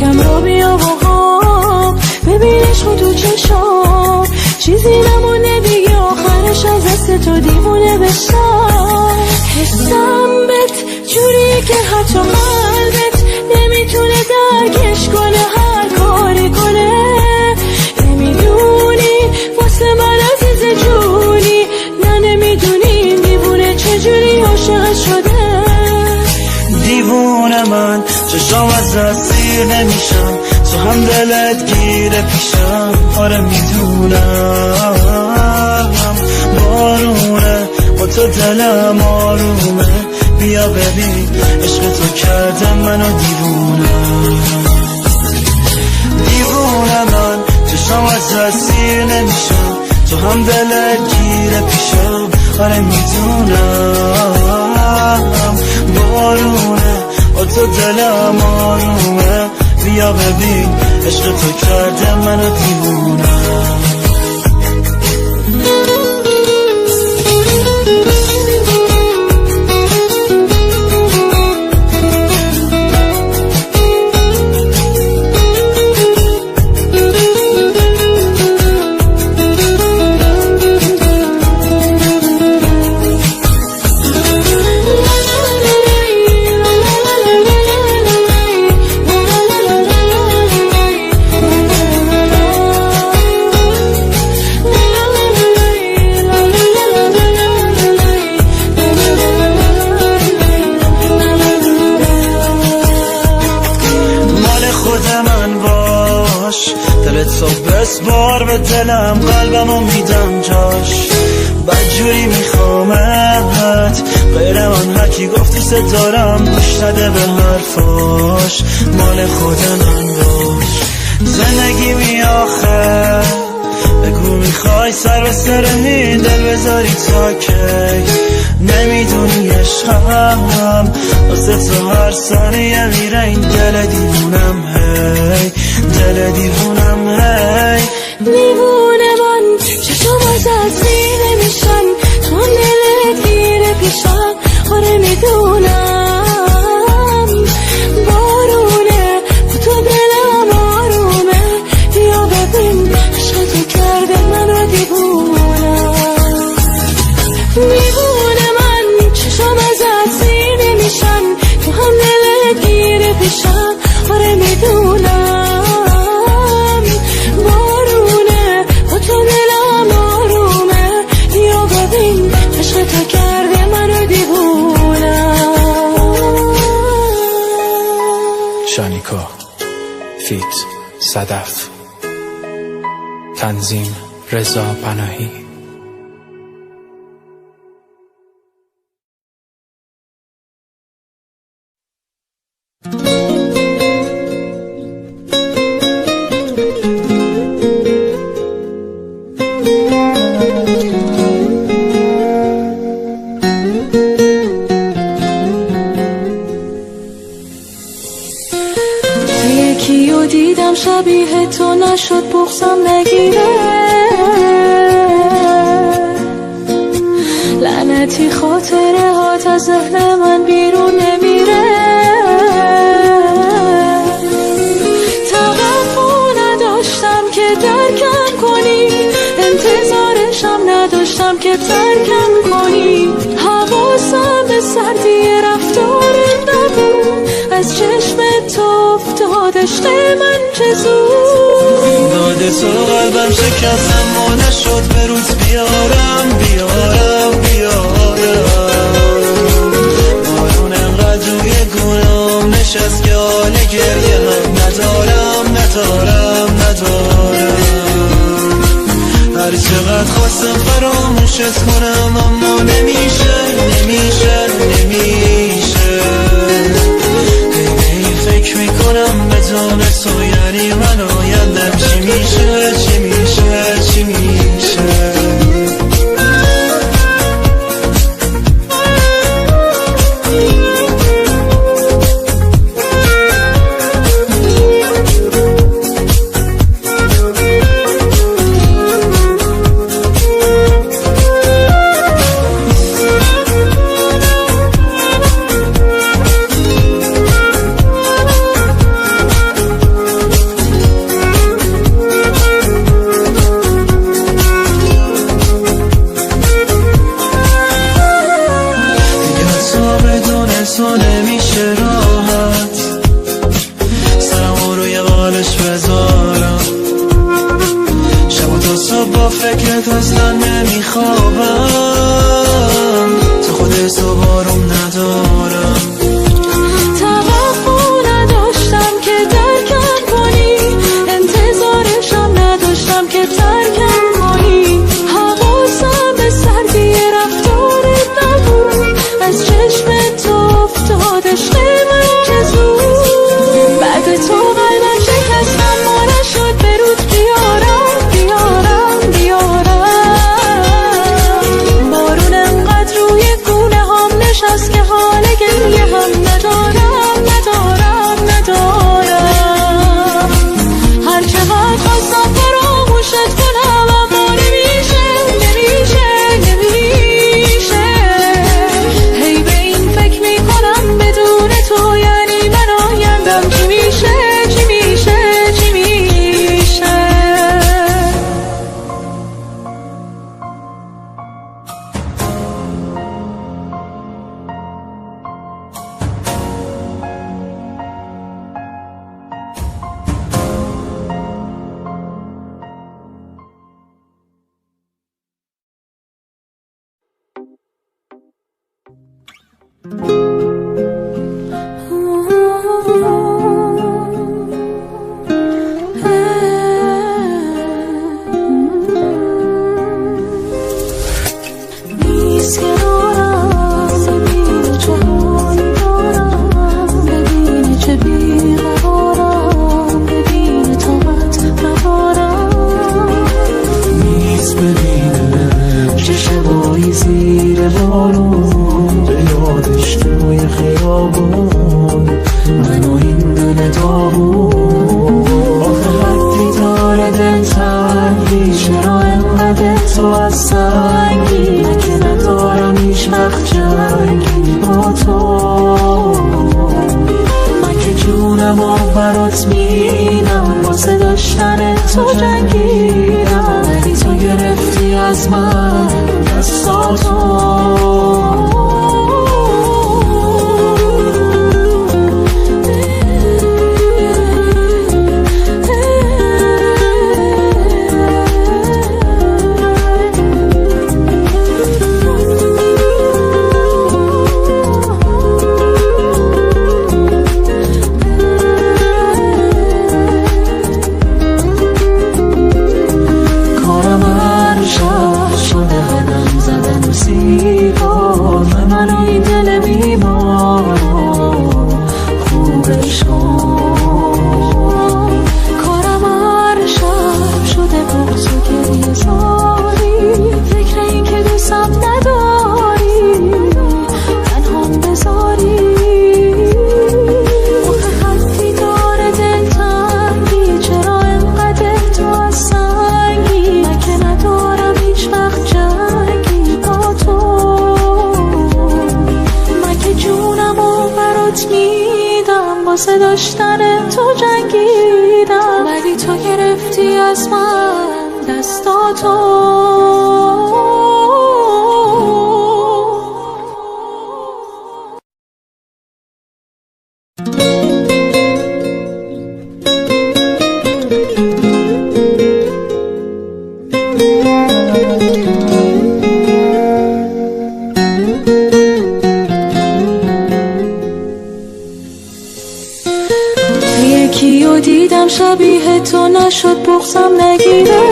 یکم رو بیا با هم ببین عشق تو چشام، چیزی نمونه دیگه آخرش از دست تو دیوونه بشم. حسم بهت جوری که حتی قلبت نمیتونه درکش کنه، هر کاری کنه. نمیدونی واسه من عزیز جونی، نه نمیدونی دیوونه چجوری عاشق شده. دیوونه من چشام از دست سیر نمیشم، تو هم دلت گیره پیشم. آره میدونم بارونه با تو دلم آرومه، بیا ببین عشق تو کرده منو دیوونه. دیوونه من چشام از دست سیر نمیشم، تو هم دلت گیره پیشم. آره میدونم بارونه با تو دلم آرومه، بیا ببین عشق تو کرده منو دیوونه. بسپار به دلم قلبمو میدم جاش، بدجوری میخوامت غیر من. هرکی گفت دوست دارم گوش نده به حرفاش، مال خود من باش. زندگی می آخه بگو میخوای سر به سر این دل بذاری تا کی. نمیدونی عشقم واسه تو هر ثانیه میره این دل دیوونم، هی دل دیوونم هی. دیوونه من چشم از دیر نمیشن، تو هم دلت گیره پیشم. آره میدونم بارونه با تو دلم آرومه، بیا ببین عشق تو کرده منو دیوونه. دیوونه من چشم از دیر نمیشن، تو هم دلت گیره پیشم. آره میدونم شانیکا فیت صدف، تنظیم رضا پناهی. یکیو دیدم شبیه تو نشد بغضم نگیره، لعنتی خاطره هات از ذهن من بیرون نمیره. توقع نداشتم که درکم کنی، انتظارشم نداشتم که ترکم کنی. حواسم به سردی رفتارت نبود، از چشم تو افتاد عشق من چه زود. داده تو قلبم شکستم و نشد به روز بیارم بیارم بیارم. بارون انقدر روی گونام نشست که حال گریه هم ندارم ندارم ندارم. هر چقدر خواستم فراموشت کنم اما نمیشه نمیشه نمیشه. فکر میکنم بدون تو یعنی من آیندم چی میشه چی میشه چی میشه. واسه داشتن تو جنگیدم، ولی تو گرفتی از من دستاتو. یکیو دیدم شبیه تو نشد بغضم نگیره،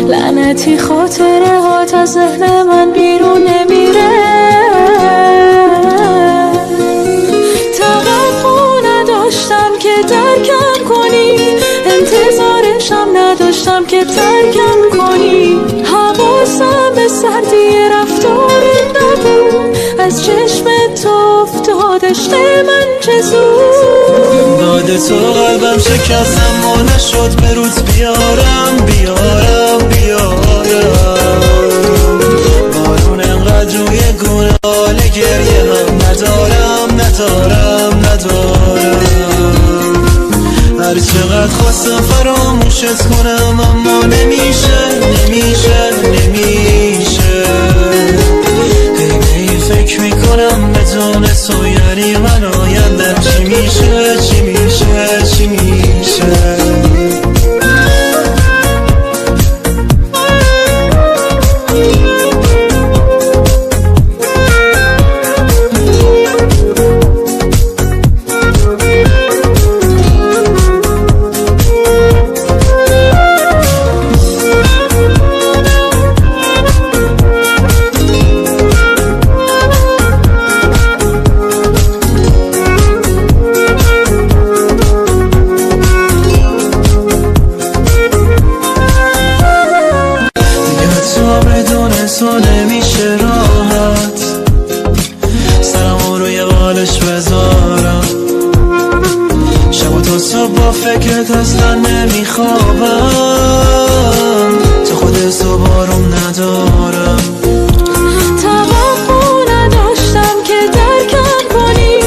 لعنتی خاطره هات از ذهن من بیرون نمیره. توقع نداشتم که درکم کنی، انتظارشم نداشتم که ترکم کنی. حواسم به سردی رفتارت نبود، از چشم تو افتاد عشق من چه زود. داد تو قلبم شکستم و نشد به روز بیارم بیارم بیارم. بارون انقدر روی گونه حال گریه هم ندارم ندارم ندارم. هر چقدر خواستم فراموشت کنم اما نمیشه نمیشه نمیشه. فکر میکنم بدون تو یعنی من آیندم چی میشه چی میشه چی میشه. تو نمیشه راحت سرمو روی بالش بذارم، شب و تا صبح با فکرت اصلا نمیخوابم. تو خودت تو بارم ندارم. توقع نداشتم که درکم کنی،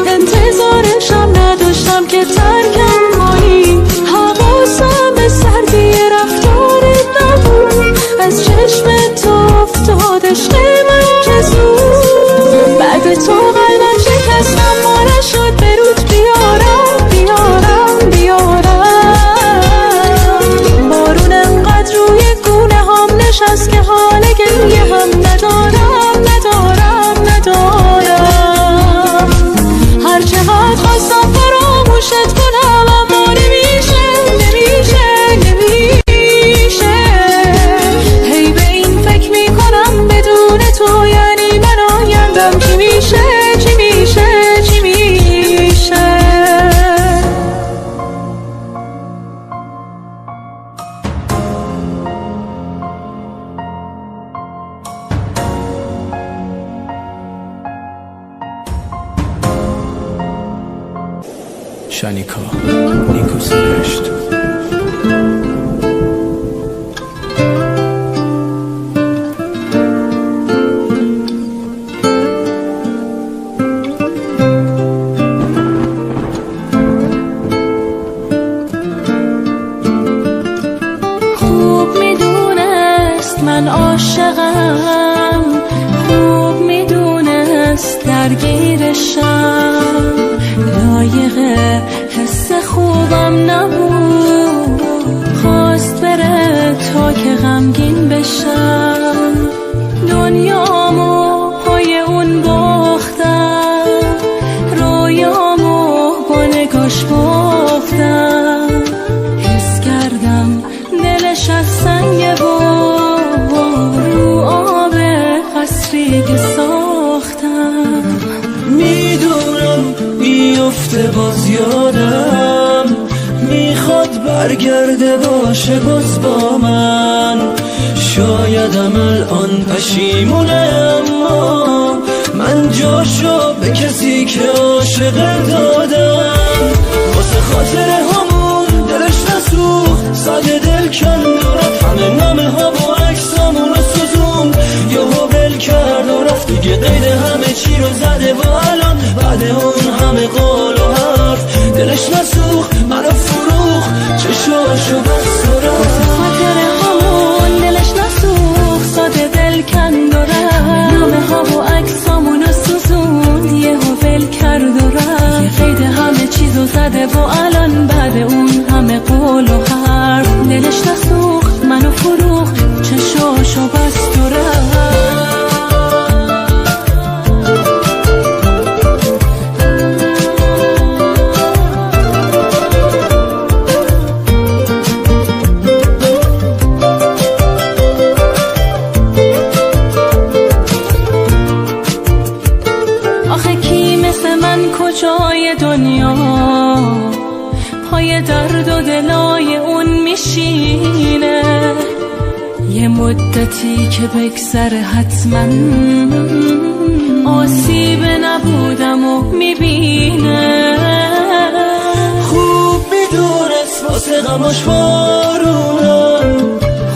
انتظارشم نداشتم که ترکم کنی. حواسم به سردی رفتارت نبود، از چشم تو افتاد عشق من چه زود. بعد تو قلبم شکستم و نشد به رود بیارم بیارم بیارم. بارون انقدر روی گونه هم نشست که حال گریه هم ندارم. شانیکا نیکو سرشت. خوب میدونست من عاشقم، خوب میدونست درگیرشم، لایق حس خوبم نبود، خواست بره تا که غمگین بشم، دنیامو پای اون باختم، رویامو با نگاش باختم، حس کردم دلش از سنگه و رو آب قصری که ساختم. میدونم میفته باز یادم، میخواد برگرده باشه باز با من، شایدم الان پشیمونه اما من جاشو به کسی که عاشق دادم، واسه خاطر همون دلش نسوخت، ساده دل کن دارد، همه نامه ها با عکسامونو سوزون، یهو ول کرد و رفت دیگه قید همه چی رو زده و الان بعد اون همه قول و حرف دلش نسوخت، منو فروخت، چشاشو بست و رفت. واسه خاطر همون دلش نسوخت، ساده دل کند و رفت، نامه ها و عکسامونو سوزوند، یهو ول کرد و رفت، یه قید همه چیزو زده و الان بعد اون همه قول و حرف دلش نسوخت، منو فروخت، چشاشو بست و رفت. آخه کی مثل من کجای دنیا پای درد و دلای اون میشینه، یه مدتی که بگذره حتما آسیب نبودم و میبینه، خوب میدونست واسه غماش بارونم،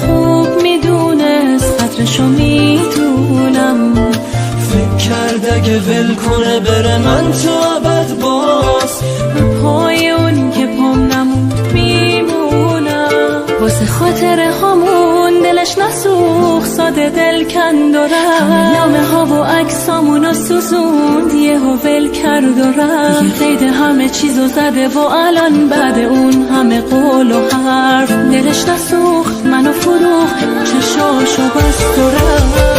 خوب میدونست قدرشو میدونم، فکر کرد اگه ول کنه بره من تو ابد باز به پای اون که پام نموند میمونم، واسه خاطر همون دلش نسوخت، ساده دل کند و رفت، نامه ها و عکسامونو سوزوند، یهو ول کرد و رفت، یه قید همه چیزو زده و الان بعد اون همه قول و حرف دلش نسوخت، منو فروخت، چشاشو بست و رفت.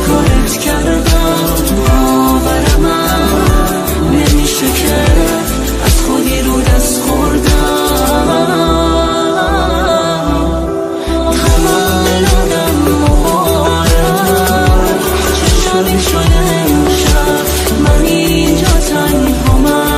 کارت کردم باورم نمیشه که از خودی رو دست خوردم تمام الانم مبارک چه شبی شده امشب من اینجا تنها